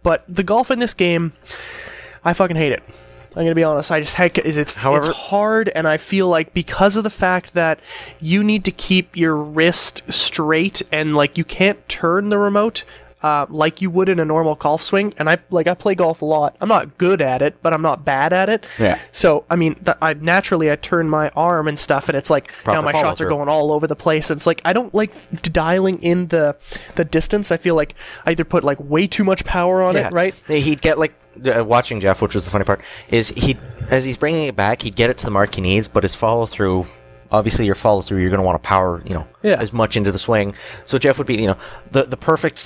But the golf in this game, I fucking hate it. I'm gonna be honest. I just it's hard, and I feel like because of the fact that you need to keep your wrist straight and like you can't turn the remote like you would in a normal golf swing. And I play golf a lot. I'm not good at it, but I'm not bad at it. Yeah. So I mean, I turn my arm and stuff, and it's like my shots are going all over the place. And it's like I don't like dialing in the distance. I feel like I either put like way too much power on it, right? He'd get like watching Jeff, which was the funny part, is as he's bringing it back, he'd get it to the mark he needs, but his follow through. Obviously, your follow through, you're going to want to power, as much into the swing. So Jeff would be, the perfect,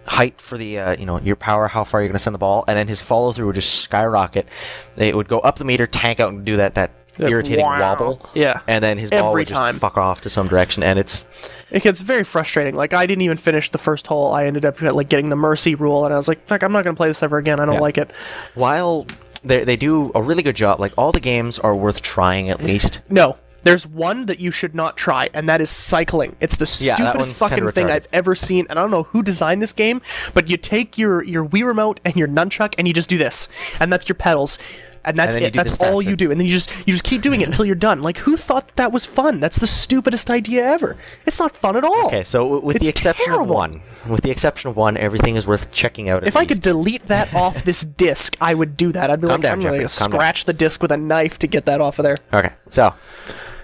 height for the, your power, how far you're going to send the ball, and then his follow through would just skyrocket. It would go up the meter, tank out, and do that irritating wobble. Yeah. And then his ball would just fuck off to some direction, and it gets very frustrating. Like, I didn't even finish the first hole. I ended up like getting the mercy rule, and I was like, fuck, I'm not going to play this ever again. I don't like it. While they do a really good job, like all the games are worth trying at least. No. There's one that you should not try, and that is cycling. It's the stupidest fucking thing I've ever seen, and I don't know who designed this game, but you take your Wii remote and your nunchuck, and you just do this, and that's your pedals, and that's it. That's all you do, and then you just keep doing it until you're done. Like, who thought that was fun? That's the stupidest idea ever. It's not fun at all. Okay, so with the exception of one, everything is worth checking out. If I could delete that off this disc, I would do that. I'd be like, I'm going to scratch the disc with a knife to get that off of there. Okay, so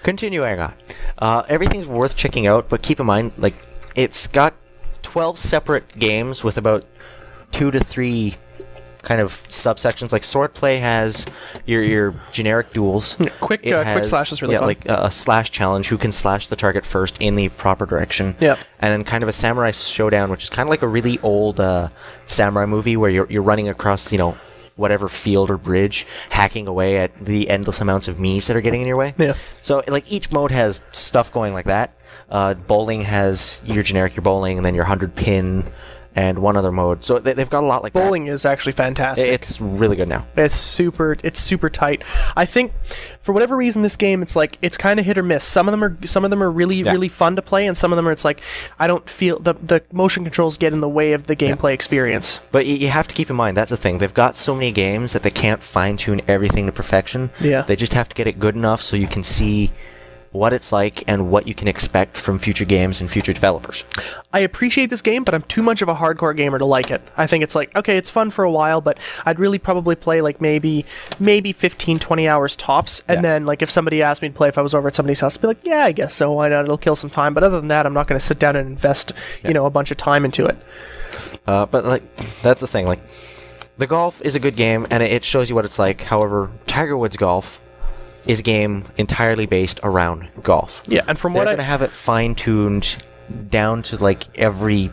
continuing on, everything's worth checking out, but keep in mind, like, it's got 12 separate games with about 2 to 3 kind of subsections. Like Swordplay has your generic duels. Quick slash is really fun. Like a slash challenge, who can slash the target first in the proper direction. Yeah. And then kind of a samurai showdown, which is kind of like a really old samurai movie where you're running across, whatever field or bridge, hacking away at the endless amounts of Miis that are getting in your way. Yeah. So, like, each mode has stuff going like that. Bowling has your bowling, and then your 100 pin, and one other mode. So they've got a lot like that. Bowling is actually fantastic. It's really good now. It's super tight. I think for whatever reason this game, it's kind of hit or miss. Some of them are really fun to play, and some of them are I don't feel the motion controls get in the way of the gameplay experience. But you have to keep in mind, that's the thing. They've got so many games that they can't fine tune everything to perfection. Yeah. They just have to get it good enough so you can see what it's like and what you can expect from future games and future developers. I appreciate this game, but I'm too much of a hardcore gamer to like it. I think it's like, okay, it's fun for a while, but I'd really probably play like maybe 15, 20 hours tops, and then like if somebody asked me to play if I was over at somebody's house, I'd be like, yeah, I guess so, why not? It'll kill some time, but other than that, I'm not going to sit down and invest, a bunch of time into it. But like, that's the thing, like, the golf is a good game, and it shows you what it's like. However, Tiger Woods Golf is a game entirely based around golf. Yeah, and from they're going to have it fine-tuned down to like every,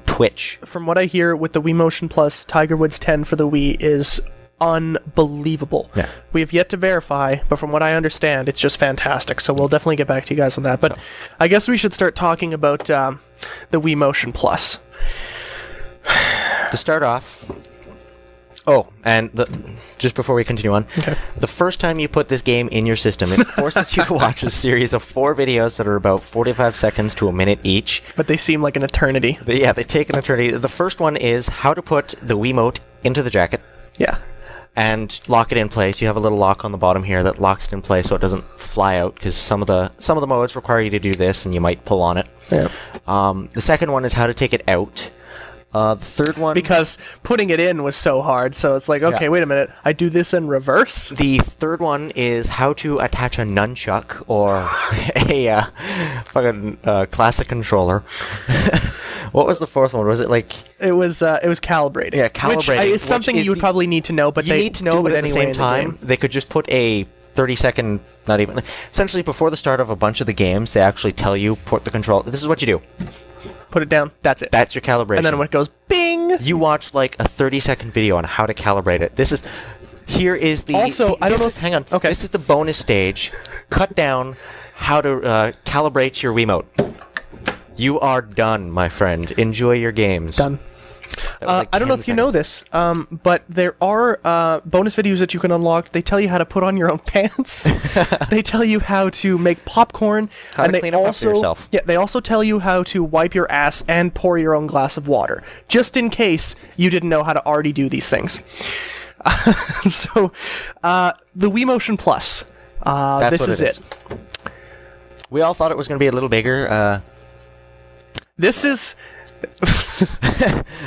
twitch. From what I hear with the Wii MotionPlus, Tiger Woods 10 for the Wii is unbelievable. Yeah. We have yet to verify, but from what I understand, it's just fantastic. So we'll definitely get back to you guys on that. But I guess we should start talking about the Wii MotionPlus. To start off. Oh, and just before we continue on, the first time you put this game in your system, it forces you to watch a series of 4 videos that are about 45 seconds to a minute each. But they seem like an eternity. They take an eternity. The first one is how to put the Wiimote into the jacket. Yeah. And lock it in place. You have a little lock on the bottom here that locks it in place so it doesn't fly out, because some of the modes require you to do this, and you might pull on it. Yeah. The second one is how to take it out. The third one... Because putting it in was so hard, so it's like, okay, wait a minute, I do this in reverse? The third one is how to attach a nunchuck, or a fucking classic controller. What was the fourth one? Was it like... It was calibrating. Yeah, calibrating. Which is something you would probably need to know, but they need to know, do but it at the anyway same time, they could just put a 30-second... Not even... Essentially, before the start of a bunch of the games, they actually tell you, put the control... This is what you do. Put it down. That's it. That's your calibration. And then when it goes bing, you watch like a 30-second video on how to calibrate it. Here is the... Also, I don't know... Hang on. Okay. This is the bonus stage. Cut down how to calibrate your Wiimote. You are done, my friend. Enjoy your games. Done. I don't know if you know this, but there are bonus videos that you can unlock. They tell you how to put on your own pants. They tell you how to make popcorn. How to clean up after yourself. Yeah, they also tell you how to wipe your ass and pour your own glass of water, just in case you didn't know how to already do these things. So, the Wii MotionPlus. This is it. We all thought it was going to be a little bigger. This is...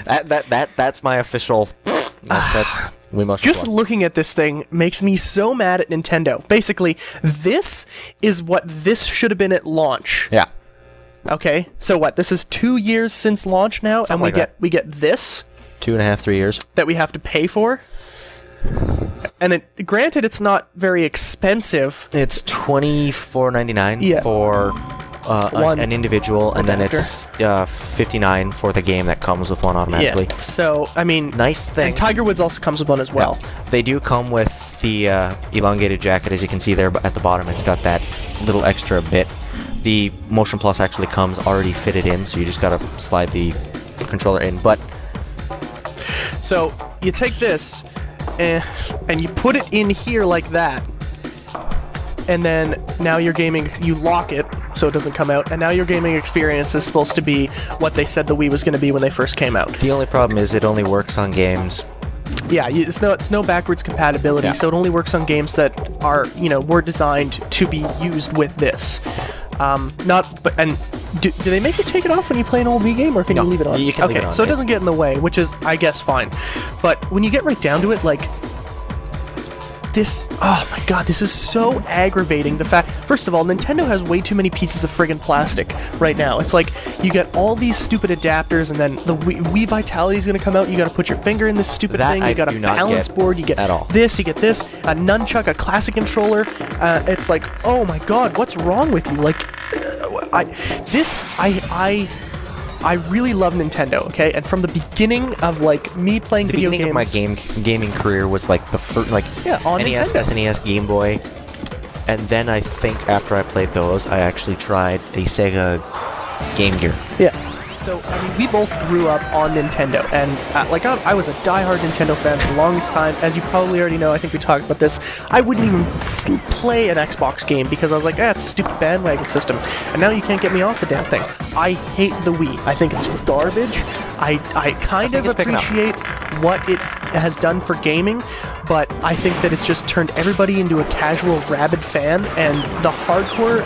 that's my official... that's Wii MotionPlus. Just looking at this thing makes me so mad at Nintendo. Basically, this is what this should have been at launch. Yeah. Okay, so what? This is 2 years since launch now, Something and we get this 2.5, 3 years that we have to pay for. And granted, it's not very expensive. It's $24.99 for an individual, and then it's $59 for the game that comes with one automatically. Yeah. So I mean, nice thing. And Tiger Woods also comes with one as well. Yeah. They do come with the elongated jacket, as you can see there at the bottom. It's got that little extra bit. The MotionPlus actually comes already fitted in, so you just gotta slide the controller in. But so you take this and you put it in here like that, and then now your gaming, you lock it so it doesn't come out, and now your gaming experience is supposed to be what they said the Wii was going to be when they first came out. The only problem is it only works on games. Yeah, it's no backwards compatibility, so it only works on games that are, were designed to be used with this. Do they make you take it off when you play an old Wii game, or can you leave it on? You can leave it on. So it doesn't get in the way, which is, I guess, fine. But when you get right down to it, like, this, oh my god, this is so aggravating. The fact, first of all, Nintendo has way too many pieces of friggin' plastic right now. It's like, you get all these stupid adapters, and then the Wii Vitality is going to come out, you gotta put your finger in this stupid thing, you got a balance board, you get this, you get this, a nunchuck, a classic controller. It's like, oh my god, what's wrong with you? Like, I really love Nintendo, okay? And from the beginning of, like, me playing video games... The beginning of my gaming career was, like, the first, like, on NES, Nintendo. SNES, Game Boy. And then I think after I played those, I actually tried a Sega Game Gear. Yeah. So, I mean, we both grew up on Nintendo, and, I was a diehard Nintendo fan for the longest time. As you probably already know, I think we talked about this, I wouldn't even play an Xbox game because I was like, it's a stupid bandwagon system. And now you can't get me off the damn thing. I hate the Wii. I think it's garbage. I kind of appreciate what it has done for gaming, but I think that it's just turned everybody into a casual, rabid fan, and the hardcore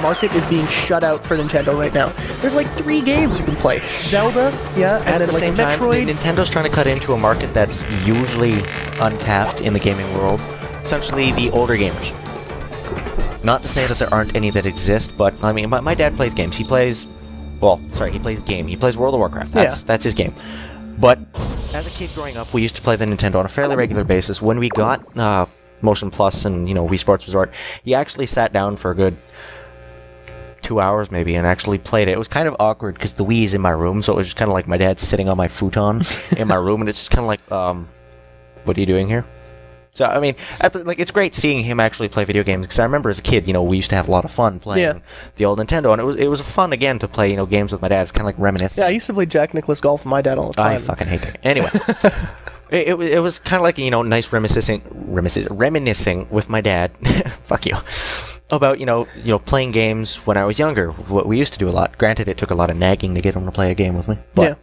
market is being shut out for Nintendo right now. There's like 3 games you can play. Zelda, yeah, and then at the same time, Metroid. Nintendo's trying to cut into a market that's usually untapped in the gaming world. Essentially, the older gamers. Not to say that there aren't any that exist, but, I mean, my dad plays games. He plays... Well, sorry, he plays game. He plays World of Warcraft. That's his game. But as a kid growing up, we used to play the Nintendo on a fairly regular basis. When we got MotionPlus and, Wii Sports Resort, he actually sat down for a good 2 hours maybe and actually played it. It was kind of awkward because the Wii's in my room, so it was just kind of like my dad sitting on my futon in my room, and it's just kind of like, what are you doing here? So, I mean, it's great seeing him actually play video games, because I remember as a kid, we used to have a lot of fun playing the old Nintendo, and it was fun, again, to play, games with my dad. It's kind of like reminiscing. Yeah, I used to play Jack Nicklaus golf with my dad all the time. I fucking hate that. Anyway, it was kind of like, nice reminiscing with my dad. Fuck you. About, playing games when I was younger, what we used to do a lot. Granted, it took a lot of nagging to get him to play a game with me, but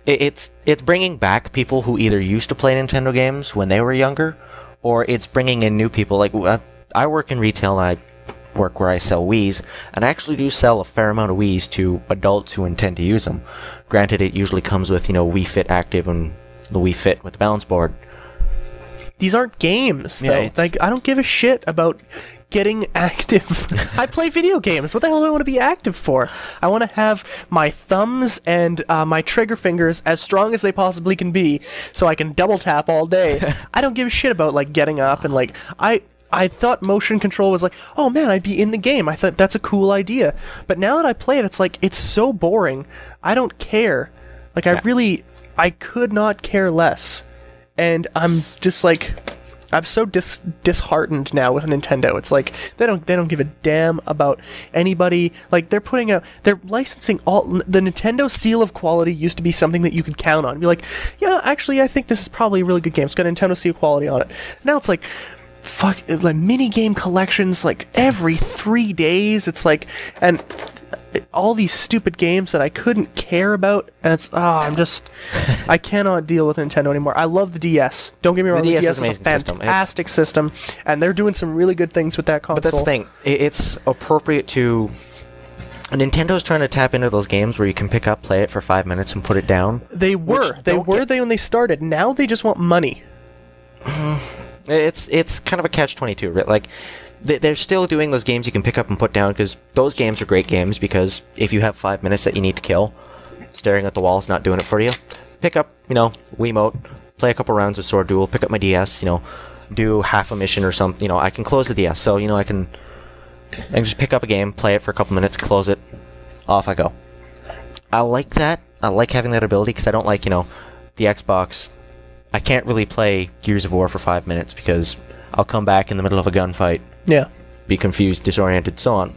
it's bringing back people who either used to play Nintendo games when they were younger, or it's bringing in new people. Like, I work in retail, and I work where I sell Wiis, and I actually do sell a fair amount of Wiis to adults who intend to use them. Granted, it usually comes with, Wii Fit Active and the Wii Fit with the balance board. These aren't games, though. I don't give a shit about getting active. I play video games. What the hell do I want to be active for? I want to have my thumbs and my trigger fingers as strong as they possibly can be, so I can double tap all day. I don't give a shit about, getting up and, I thought motion control was like, oh man, I'd be in the game. I thought that's a cool idea. But now that I play it, it's like, it's so boring. I don't care. I could not care less. And I'm just like, I'm so disheartened now with Nintendo. It's like they don't give a damn about anybody. Like they're licensing all the Nintendo seal of quality used to be something that you could count on. Be like, yeah, actually, I think this is probably a really good game. It's got Nintendo seal quality on it. Now it's like, fuck, like mini game collections like every 3 days. It's like, and all these stupid games that I couldn't care about, and it's I cannot deal with Nintendo anymore. I love the DS. Don't get me wrong, the DS is a fantastic system, and they're doing some really good things with that console. But that's the thing. It's appropriate to... Nintendo's trying to tap into those games where you can pick up, play it for 5 minutes, and put it down. They were when they started. Now they just want money. It's kind of a catch-22, right? Like, they're still doing those games you can pick up and put down, because those games are great games, because if you have 5 minutes that you need to kill, staring at the wall is not doing it for you. Pick up, Wiimote, play a couple rounds of Sword Duel, pick up my DS, do half a mission or something, I can close the DS, so, I can just pick up a game, play it for a couple minutes, close it, off I go. I like that. I like having that ability, because I don't like, the Xbox. I can't really play Gears of War for 5 minutes, because I'll come back in the middle of a gunfight. Yeah. Be confused, disoriented, so on.